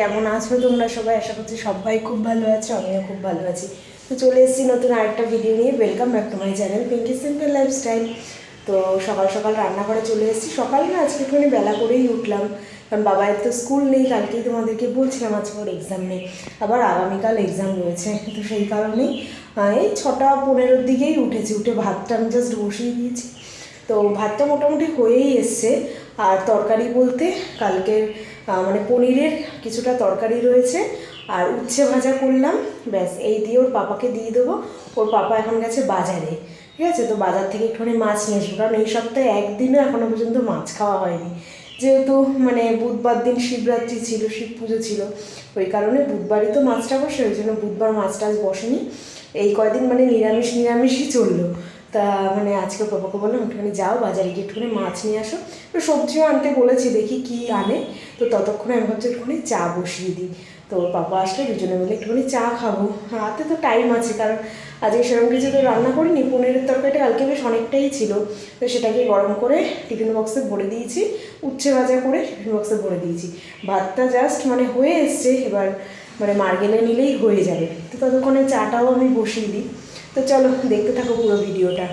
কেমন আছো তোমরা সবাই? আশা করছি সবাই খুব ভালো আছো, আমিও খুব ভালো আছি। তো চলে এসেছি নতুন আরেকটা ভিডিও নিয়ে। Welcome back to my channel Pinky simple lifestyle. তো সকাল সকাল রান্না করে চলে এসেছি। সকাল না, আজকে একটুখানি বেলা করেই উঠলাম, কারণ বাবার তো স্কুল নেই। কালকেই তোমাদেরকে বলছিলাম আজকে ওর এক্সাম নেই, আবার আগামীকাল এক্সাম রয়েছে। তো সেই কারণেই এই 6:15-র দিকেই উঠেছি। উঠে ভাতটা আমি জাস্ট বসিয়ে দিয়েছি। তো ভাতটা মোটামুটি হয়েই এসছে। আর তরকারি বলতে কালকের মানে পনিরের কিছুটা তরকারি রয়েছে, আর উচ্ছে ভাজা করলাম, ব্যাস এই দিয়ে ওর পাপাকে দিয়ে দেবো। ওর পাপা এখন গেছে বাজারে, ঠিক আছে? তো বাজার থেকে একটুখানি মাছ নিয়ে আসবো, কারণ এই সপ্তাহে একদিনও এখনও পর্যন্ত মাছ খাওয়া হয়নি। যেহেতু মানে বুধবার দিন শিবরাত্রি ছিল, শিব পুজো ছিল, ওই কারণে বুধবারই তো মাছটা বসে, ওই জন্য বুধবার মাছ টাছ বসেনি। এই কয়দিন মানে নিরামিষই চললো। তা মানে আজকে পাপাকে বললাম একটুখানি যাও বাজারে গিয়ে একটুখানি মাছ নিয়ে আসো। তো সবজিও আনতে বলেছি, দেখি কি আনে। তো ততক্ষণে আমি ভাবছি একটুখানি চা বসিয়ে দিই। তো পাপা আসলে দুজনে মিলে একটুখানি চা খাবো। হাতে তো টাইম আছে, কারণ আজকে সেরকম কিছু তো রান্না করিনি। পনিরের তরকারিটা কালকে বেশ অনেকটাই ছিল, তো সেটাকে গরম করে টিফিন বক্সে ভরে দিয়েছি, উচ্ছে ভাজা করে টিফিন বক্সে ভরে দিয়েছি। ভাতটা জাস্ট মানে হয়ে এসছে, এবার মানে মার্গেলে নিলেই হয়ে যাবে। তো ততক্ষণে চাটাও আমি বসিয়ে দিই। তো চলো দেখতে থাকো পুরো ভিডিওটা।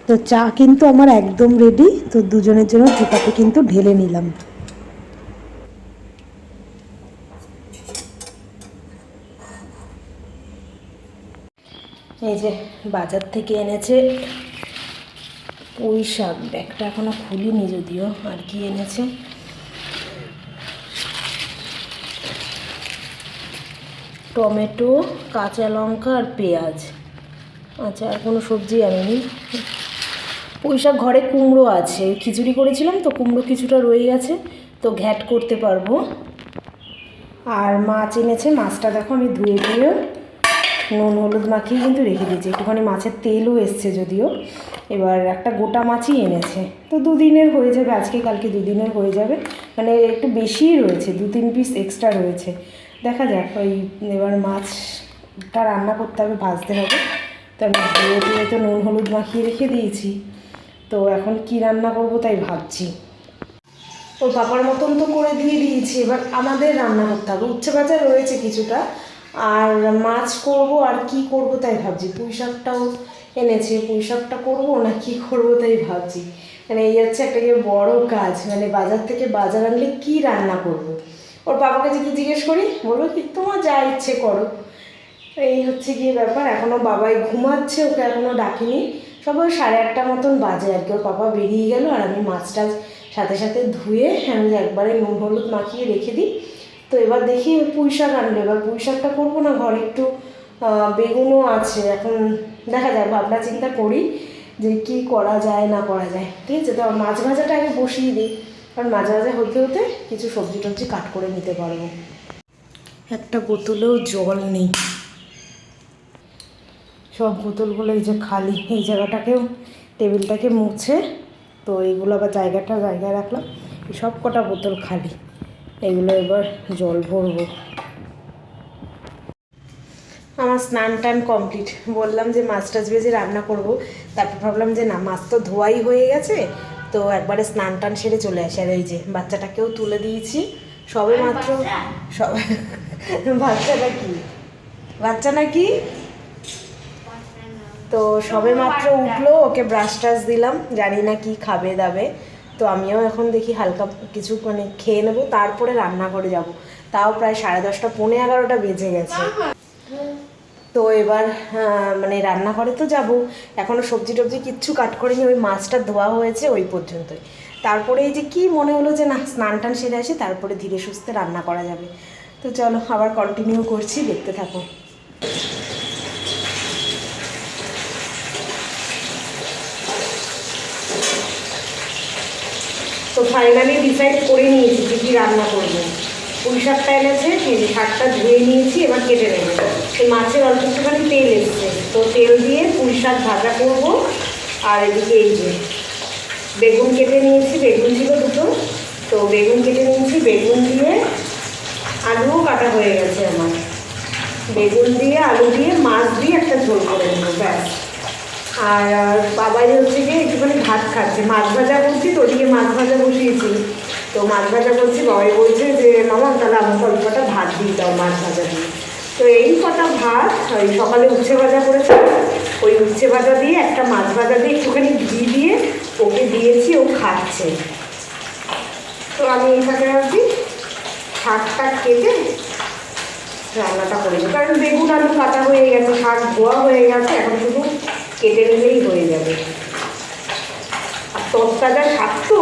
তো চা কিন্তু আমার একদম রেডি। তো দুজনের জন্য দু কাপে কিন্তু ঢেলে নিলাম। এই যে বাজার থেকে এনেছে পুঁই শাক, ব্যাগটা এখনো খুলিনি যদিও। আর কি এনেছে, টমেটো, কাঁচা লঙ্কা আর পেঁয়াজ। আচ্ছা, আর কোনো সবজি আনিনি। পুঁই শাক ঘরে, কুমড়ো আছে, খিচুড়ি করেছিলাম তো কুমড়ো কিছুটা রয়ে গেছে, তো ঘ্যাট করতে পারবো। আর মাছ এনেছে, মাছটা দেখো আমি ধুয়ে দিয়ে নুন হলুদ মাখিয়ে কিন্তু রেখে দিয়েছি। একটুখানি মাছের তেলও এসছে যদিও। এবার একটা গোটা মাছই এনেছে, তো দুদিনের হয়ে যাবে, আজকে কালকে দুদিনের হয়ে যাবে। মানে একটু বেশিই রয়েছে, 2-3 পিস এক্সট্রা রয়েছে। দেখা যাক। ওই এবার মাছটা রান্না করতে হবে, ভাজতে হবে। তো আমি ধুয়ে দিয়ে তো নুন হলুদ মাখিয়ে রেখে দিয়েছি। তো এখন কি রান্না করবো তাই ভাবছি। ওর বাবার মতন তো করে দিয়ে দিয়েছি, এবার আমাদের রান্না করতে হবে। উচ্ছে ভাজা রয়েছে কিছুটা, আর মাছ করব, আর কি করব তাই ভাবছি। পুঁই শাকটাও এনেছে, পুঁই শাকটা করবো না কি করবো তাই ভাবছি। মানে এই হচ্ছে একটা বড় কাজ, মানে বাজার থেকে বাজার আনলে কি রান্না করব। ওর বাবাকে যদি জিজ্ঞেস করি, বলবো কি তোমার যা ইচ্ছে করো। এই হচ্ছে গিয়ে ব্যাপার। এখনও বাবাই ঘুমাচ্ছে, ওকে এখনও ডাকিনি। সবাই 8:30 মতন বাজে আর কি। ওর পাপা বেরিয়ে গেল, আর আমি মাছটা সাথে সাথে ধুয়ে আমি একবারে নুন হলুদ মাখিয়ে রেখে দিই। তো এবার দেখি পুঁই শাক আনবে, এবার পুঁই শাকটা করবো না, ঘরে একটু বেগুনও আছে। এখন দেখা যাক, ভাবনা চিন্তা করি যে কি করা যায় না করা যায়। ঠিক আছে, তো মাছ ভাজাটা আগে বসিয়ে দিই, কারণ মাছ ভাজা হতে হতে কিছু সবজি টবজি কাট করে নিতে পারবো। একটা বোতলেও জল নেই, সব বোতলগুলো এই যে খালি। এই জায়গাটাকেও, টেবিলটাকে মুছে, তো এইগুলো আবার জায়গায় রাখলাম। এই সব কটা বোতল খালি, এগুলো এবার জল ভরবো। আমার স্নান টান কমপ্লিট। বললাম যে মাছ টাছ ভেজে রান্না করব, তারপর ভাবলাম যে না, মাছ তো ধোয়াই হয়ে গেছে, তো একবারে স্নান টান সেরে চলে আসে। আর এই যে বাচ্চাটাকেও তুলে দিয়েছি সবে মাত্র। সবে বাচ্চাটা কি, বাচ্চা নাকি? তো সবে মাত্র উঠলো, ওকে ব্রাশ টাশ দিলাম, জানি না কি খাবে দাবে। তো আমিও এখন দেখি হালকা কিছু মানে খেয়ে নেবো, তারপরে রান্নাঘরে যাব। তাও প্রায় 10:30 পৌনে 11টা বেজে গেছে। তো এবার মানে রান্নাঘরে তো যাব, এখনও সবজি টবজি কিচ্ছু কাট করিনি, ওই মাছটা ধোয়া হয়েছে ওই পর্যন্তই। তারপরে এই যে কি মনে হলো যে না, স্নান টান সেরে আসি, তারপরে ধীরে সুস্থে রান্না করা যাবে। তো চলো আবার কন্টিনিউ করছি, দেখতে থাকো। তো ফাইনালি ডিসাইড করে নিয়েছি যে কী রান্না করবো। পুঁই শাকটা এনেছে, এই শাকটা ধুয়ে নিয়েছি, এবার কেটে নেবো। এই মাছের অল্প একটুখানি তেল এসছে, তো তেল দিয়ে পুঁই শাক ভাজা করবো। আর এদিকে এই যে বেগুন কেটে নিয়েছি, বেগুন ছিল দুটো, তো বেগুন কেটে নিয়েছি। বেগুন দিয়ে আলুও কাটা হয়ে গেছে আমার। বেগুন দিয়ে আলু দিয়ে মাছ দিয়ে একটা ঝোল করে নেবো, ব্যাস। আর বাবাই হচ্ছে গিয়ে একটুখানি ভাত খাচ্ছে। মাছ ভাজা করছি তো, ওদিকে মাছ ভাজা বসিয়েছি, তো মাছ ভাজা করছি। বাবাই বলছে যে মামা তাহলে আমাকে অল্প কটা ভাত দিয়ে দাও মাছ ভাজা দিয়ে। তো এই কটা ভাত, ওই সকালে উচ্ছে ভাজা করেছে, ওই উচ্ছে ভাজা দিয়ে একটা মাছ ভাজা দিয়ে একটুখানি ঘি দিয়ে ওকে দিয়েছি, ও খাচ্ছে। তো আমি এইভাবে আর কি শাকটা কেটে রান্নাটা করে দেবো, কারণ বেগুন আলু কাটা হয়ে গেছে, শাক ধোয়া হয়ে গেছে, এখন শুধু কেটে নিলেই হয়ে যাবে। আর তরতাজা শাক তো,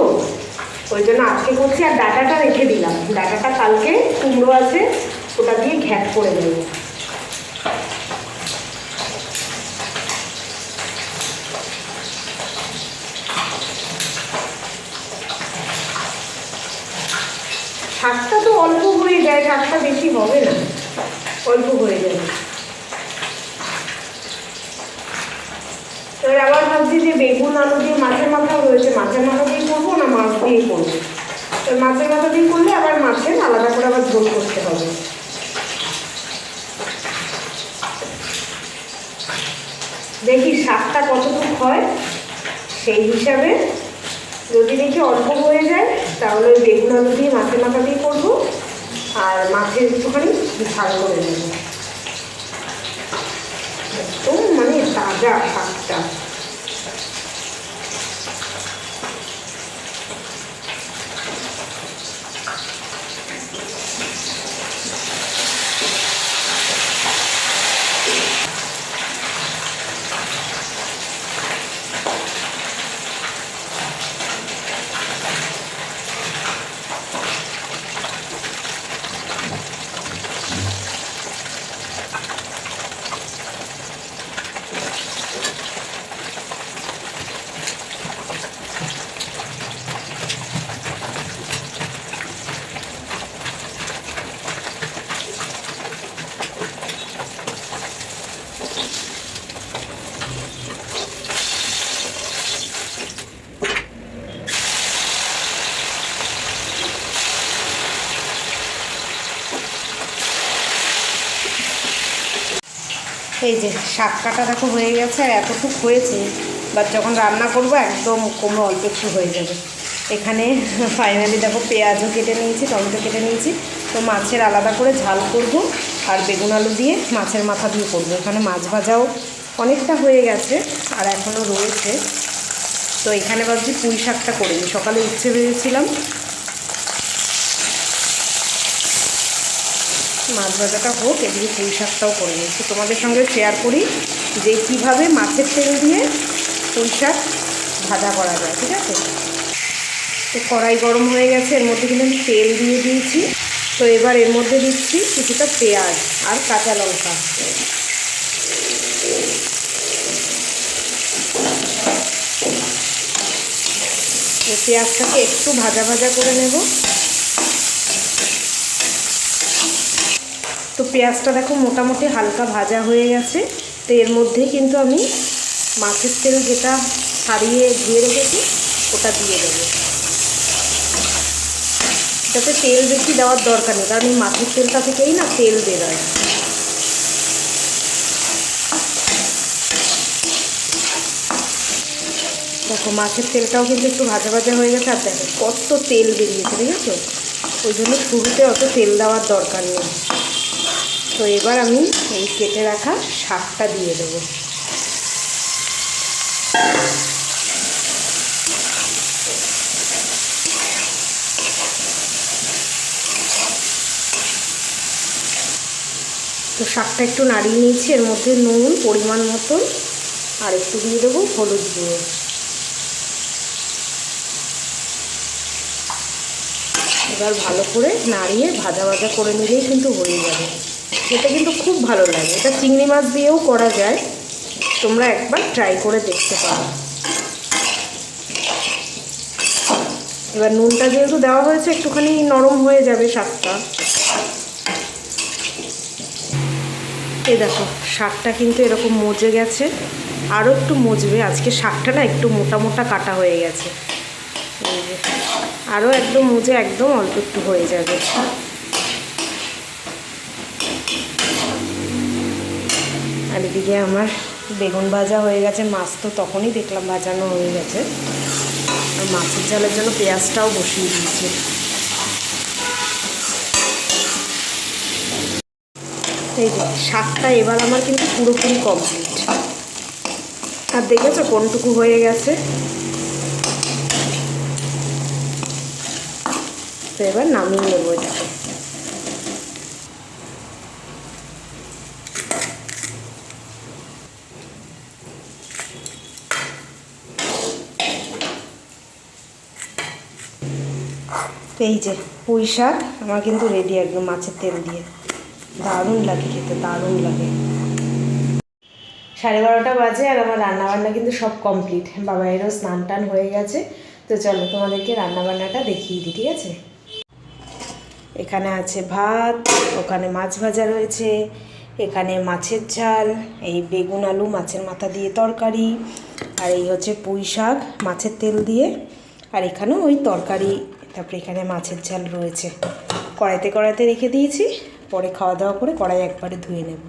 ওই জন্য আজকে করছি। আর ডাঁটাটা রেখে দিলাম, ডাঁটাটা কালকে কুমড়ো আছে, ওটা দিয়ে ঘ্যাট করে দেবো। শাকটা তো অল্প হয়ে যায়, শাকটা বেশি হবে না, অল্প হয়ে যাবে। এবার আবার ভাবছি যে বেগুন আলু দিয়ে মাছের মাথাও রয়েছে, মাছের মাথা দিয়ে করবো না মাছ দিয়েই করবো। তো মাছের মাথা দিয়ে করলে আবার মাছের আলাদা করে আবার ঝোল করতে হবে। দেখি শাকটা কতটুকু হয়, সেই হিসাবে যদি দেখি অল্প হয়ে যায় তাহলে ওই বেগুন আলু দিয়ে মাছের মাথা দিয়ে করবো, আর মাছের একটুখানি ঝাল করে নেবো। একদম মানে তাজা শাকটা। এই যে শাক কাটা দেখো হয়ে গেছে, আর এতটুকু হয়েছে, বাট যখন রান্না করবো একদম কমে অল্প একটু হয়ে যাবে। এখানে ফাইনালি দেখো পেঁয়াজও কেটে নিয়েছি, টমেটো কেটে নিয়েছি। তো মাছের আলাদা করে ঝাল করব, আর বেগুন আলু দিয়ে মাছের মাথা দিয়ে করবো। এখানে মাছ ভাজাও অনেকটা হয়ে গেছে, আর এখনও রয়েছে। তো এখানে ভাবছি পুঁই শাকটা করে নিই, সকালে উচ্ছে ভেজেছিলাম। মাছ ভাজাটা হোক, এদিকে পুঁই শাকটাও করে নিচ্ছি, তোমাদের সঙ্গে শেয়ার করি যে কীভাবে মাছের তেল দিয়ে পুঁই শাক ভাজা করা যায়, ঠিক আছে। তো কড়াই গরম হয়ে গেছে, এর মধ্যে কিন্তু আমি তেল দিয়ে দিয়েছি। তো এবার এর মধ্যে দিচ্ছি কিছুটা পেঁয়াজ আর কাঁচা লঙ্কা। পেঁয়াজটাকে একটু ভাজা ভাজা করে নেব। তো পেঁয়াজটা দেখো মোটামুটি হালকা ভাজা হয়ে গেছে। তো এর মধ্যে কিন্তু আমি মাছের তেল যেটা ছাড়িয়ে ধুয়ে রেখেছি ওটা দিয়ে দেবো। যাতে তেল বেশি দেওয়ার দরকার নেই, কারণ এই মাছের তেলটা থেকেই না তেল বেরোয়। দেখো মাছের তেলটাও কিন্তু একটু ভাজা ভাজা হয়ে গেছে, আর দেখো কত তেল বেরিয়েছে, ঠিক আছে। ওই জন্য শুরুতে অত তেল দেওয়ার দরকার নেই। তো এবার আমি এই কেটে রাখা শাকটা দিয়ে দেবো। তো শাকটা একটু নাড়িয়ে নিয়েছি, এর মধ্যে নুন পরিমাণ মতন, আর একটু দিয়ে দেবো হলুদ গুঁড়ো। এবার ভালো করে নাড়িয়ে ভাজা ভাজা করে নিলেই কিন্তু হয়ে যাবে। এটা কিন্তু খুব ভালো লাগে, এটা চিংড়ি মাছ দিয়েও করা যায়, তোমরা একবার ট্রাই করে দেখতে পারো। এবার নুনটা যেহেতু দেওয়া হয়েছে একটুখানি নরম হয়ে যাবে শাকটা। এই দেখো শাকটা কিন্তু এরকম মজে গেছে, আরও একটু মজবে। আজকে শাকটা না একটু মোটা মোটা কাটা হয়ে গেছে, যে আরও একদম মুজে একদম অল্প একটু হয়ে যাবে। আর এদিকে আমার বেগুন ভাজা হয়ে গেছে, মাছ তো তখনই দেখলাম ভাজানো হয়ে গেছে। আর মাছের ঝালের জন্য পেঁয়াজটাও বসিয়ে দিয়েছি। এই যে শাকটা এবার আমার কিন্তু পুরোপুরি কমপ্লিট। আর দেখেছো কোনটুকু হয়ে গেছে। তো এবার নামিয়ে নেবো এটাকে। এই যে পুঁই শাক আমার কিন্তু রেডি একদম মাছের তেল দিয়ে। দারুণ লাগে খেতে, দারুণ লাগে। 12:30 বাজে আর আমার রান্নাবান্না কিন্তু সব কমপ্লিট। বাবাইয়েরও স্নান টান হয়ে গেছে। তো চলো তোমাদেরকে রান্নাবান্নাটা দেখিয়ে দিই, ঠিক আছে? এখানে আছে ভাত, ওখানে মাছ ভাজা রয়েছে, এখানে মাছের ঝাল, এই বেগুন আলু মাছের মাথা দিয়ে তরকারি, আর এই হচ্ছে পুঁই শাক মাছের তেল দিয়ে, আর এখানেও ওই তরকারি। তারপরে এখানে মাছের ঝাল রয়েছে। কড়াইতে রেখে দিয়েছি, পরে খাওয়া দাওয়া করে কড়াই একবারে ধুয়ে নেব।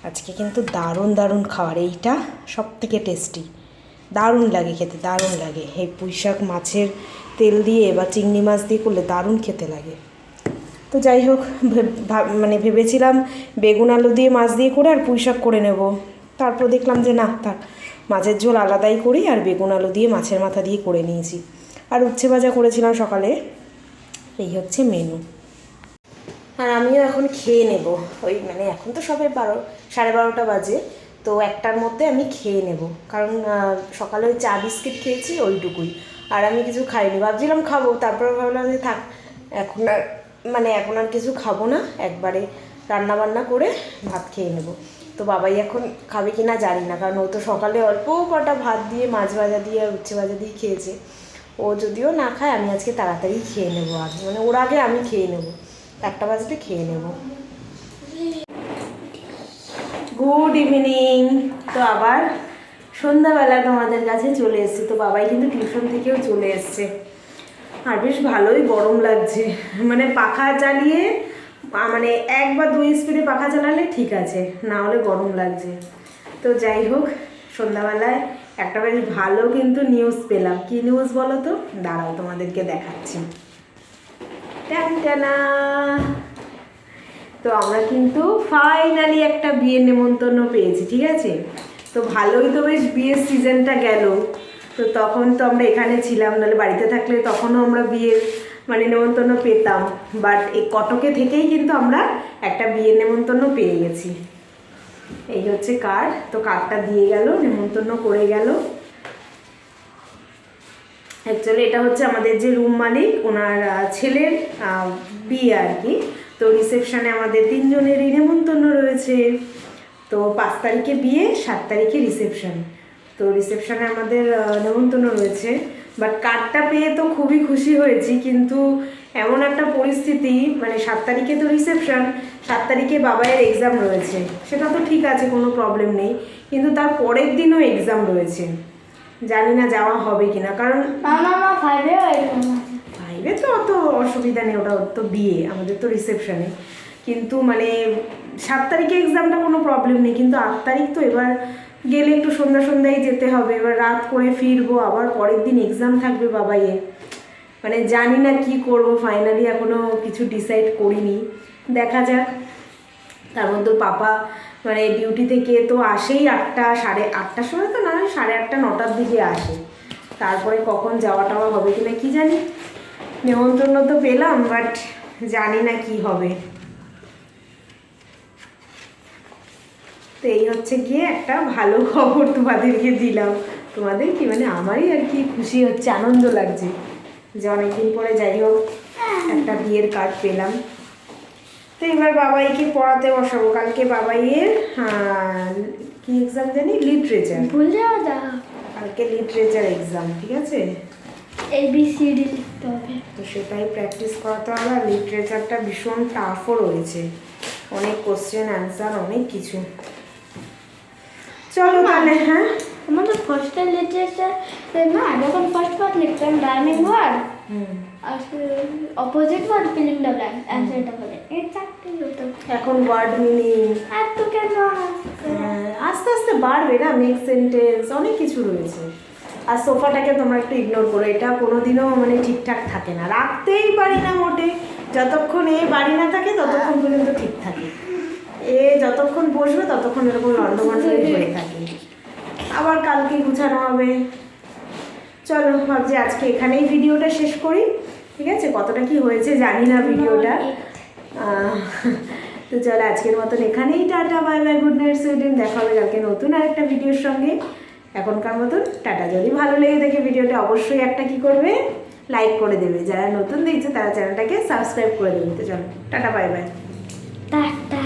আজকে কিন্তু দারুণ দারুণ খাবার, এইটা সব থেকে টেস্টি, দারুণ লাগে খেতে, দারুণ লাগে। এই পুঁই শাক মাছের তেল দিয়ে বা চিংড়ি মাছ দিয়ে করলে দারুণ খেতে লাগে। তো যাই হোক, মানে ভেবেছিলাম বেগুন আলু দিয়ে মাছ দিয়ে করে আর পুঁই শাক করে নেব। তারপর দেখলাম যে না, থাক, মাছের ঝোল আলাদাই করি, আর বেগুন আলু দিয়ে মাছের মাথা দিয়ে করে নিয়েছি। আর উচ্ছে ভাজা করেছিলাম সকালে। এই হচ্ছে মেনু। আর আমিও এখন খেয়ে নেব। ওই মানে এখন তো সবে 12:30 বাজে, তো 1টার মধ্যে আমি খেয়ে নেব। কারণ সকালে ওই চা বিস্কিট খেয়েছি, ওইটুকুই। আর আমি কিছু খাইনি, ভাবছিলাম খাবো, তারপর ভাবলাম যে থাক, এখন আর কিছু খাবো না, একবারে রান্নাবান্না করে ভাত খেয়ে নেব। তো বাবাই এখন খাবে কি না জানি না, কারণ ও তো সকালে অল্প কটা ভাত দিয়ে মাছ ভাজা দিয়ে আর উচ্ছে ভাজা দিয়ে খেয়েছে। ও যদিও না খায়, আমি আজকে তাড়াতাড়ি খেয়ে নেবো, আগে মানে ওর আগে আমি খেয়ে নেবো, 1টা বাজতে খেয়ে নেব। Good evening. তো আবার সন্ধ্যাবেলা তোমাদের কাছে চলে এসেছি। তো বাবাই কিন্তু টিউশন থেকেও চলে এসছে। আর বেশ ভালোই গরম লাগছে, মানে পাখা চালিয়ে মানে 1 বা 2 স্পিডে পাখা চালালে ঠিক আছে, না হলে গরম লাগছে। তো যাই হোক, সন্ধ্যাবেলায় একটা বেশ ভালো কিন্তু নিউজ পেলাম। কি নিউজ বলো তো? দাঁড়াও তোমাদেরকে দেখাচ্ছি। টানা, তো আমরা কিন্তু ফাইনালি একটা বিয়ের নেমন্তন্ন পেয়েছি, ঠিক আছে? তো ভালোই তো বেশ বিয়ের সিজনটা গেল। তো তখন তো আমরা এখানে ছিলাম, নাহলে বাড়িতে থাকলে তখনও আমরা বিয়ের মানে নেমন্তন্ন পেতাম। বাট এই কটকে থেকেই কিন্তু আমরা একটা বিয়ের নেমন্তন্ন পেয়ে গেছি। এই হচ্ছে কার্ড। তো কার্ডটা দিয়ে গেল, নেমন্তন্ন করে গেল। অ্যাকচুয়ালি এটা হচ্ছে আমাদের যে রুম মালিক, ওনার ছেলের বিয়ে আর কি। তো রিসেপশানে আমাদের 3 জনেরই নেমন্তন্ন রয়েছে। তো 5 তারিখে বিয়ে, 7 তারিখে রিসেপশান। তো রিসেপশানে আমাদের নেমন্তন্ন রয়েছে। বাট কার্ডটা পেয়ে তো খুবই খুশি হয়েছি, কিন্তু এমন একটা পরিস্থিতি, মানে 7 তারিখে তো রিসেপশান, 7 তারিখে বাবাইয়ের এক্সাম রয়েছে। সেটা তো ঠিক আছে, কোনো প্রবলেম নেই, কিন্তু তার পরের দিনও এক্সাম রয়েছে। জানি না যাওয়া হবে কিনা, কারণ 5-এ তো অত অসুবিধা নেই, ওটা তো বিয়ে, আমাদের তো রিসেপশানে। কিন্তু মানে 7 তারিখে এক্সামটা কোনো প্রবলেম নেই, কিন্তু 8 তারিখ তো এবার গেলে একটু সন্ধ্যায় যেতে হবে, এবার রাত করে ফিরবো, আবার পরের দিন এক্সাম থাকবে বাবাইয়ের। মানে জানি না কি করব, ফাইনালি এখনও কিছু ডিসাইড করিনি, দেখা যাক। তার মধ্যে পাপা মানে ডিউটি থেকে তো আসেই 8টা, 8:30টার সময়, তো না 8:30, 9টার দিকে আসে। তারপরে কখন যাওয়া টাওয়া হবে কিনা কি জানি। নেমন্তন্ন তো পেলাম, বাট জানি না কি হবে। তো এই হচ্ছে গিয়ে একটা ভালো খবর তোমাদেরকে দিলাম। তোমাদের কি মানে আমারই আর কি খুশি হচ্ছে, আনন্দ লাগছে যে অনেকদিন পরে যাই হোক একটা বিয়ের কার্ড পেলাম। তো এবার বাবাইকে পড়াতে বসাবো। কালকে বাবাইয়ের কি এক্সাম জানি, লিটারেচার। কালকে লিটারেচার এক্সাম, ঠিক আছে? ABCD লিখতে হবে, তো সেটাই প্র্যাকটিস করাতে হবে। আর লিটারেচারটা ভীষণ টাফও রয়েছে, অনেক কোশ্চেন অ্যান্সার, অনেক কিছু। চলো তাহলে, হ্যাঁ আমাদের ফার্স্টের লিটারেচার না যখন ফার্স্ট পার্ট লিখতাম রাইমিং ওয়ার্ড আর opposite word filling the blank অ্যান্সারটা বলে এই চারটে হতো। এখন ওয়ার্ড মিনিং আর তো কেন আস্তে আস্তে বাড়বে না, মেক সেন্টেন্স অনেক কিছু রয়েছে। আর সোফাটাকে তোমরা একটু ইগনোর করো, এটা কোনোদিনও মানে ঠিকঠাক থাকে না, রাখতেই পারি না মোটে। যতক্ষণ এ বাড়ি না থাকে ততক্ষণ পর্যন্ত ঠিক থাকে, এ যতক্ষণ বসবে ততক্ষণ এরকম লন্ডভন্ড হয়ে থাকে। আবার কালকে গুছানো হবে। চলো ভাবছি আজকে এখানেই ভিডিওটা শেষ করি, ঠিক আছে? কতটা কি হয়েছে জানি না ভিডিওটা। তো চলো আজকের মতন এখানেই, tata, bye bye, good night, Sweden. দেখা হবে কালকে নতুন আর একটা ভিডিওর সঙ্গে। এখনকার মতন টাটা। যদি ভালো লেগে থাকে ভিডিওটা অবশ্যই একটা কি করবে, লাইক করে দেবে। যারা নতুন দেখছে তারা চ্যানেলটাকে সাবস্ক্রাইব করে দেবে। তো চলো টাটা, বাই বাই। টাটা।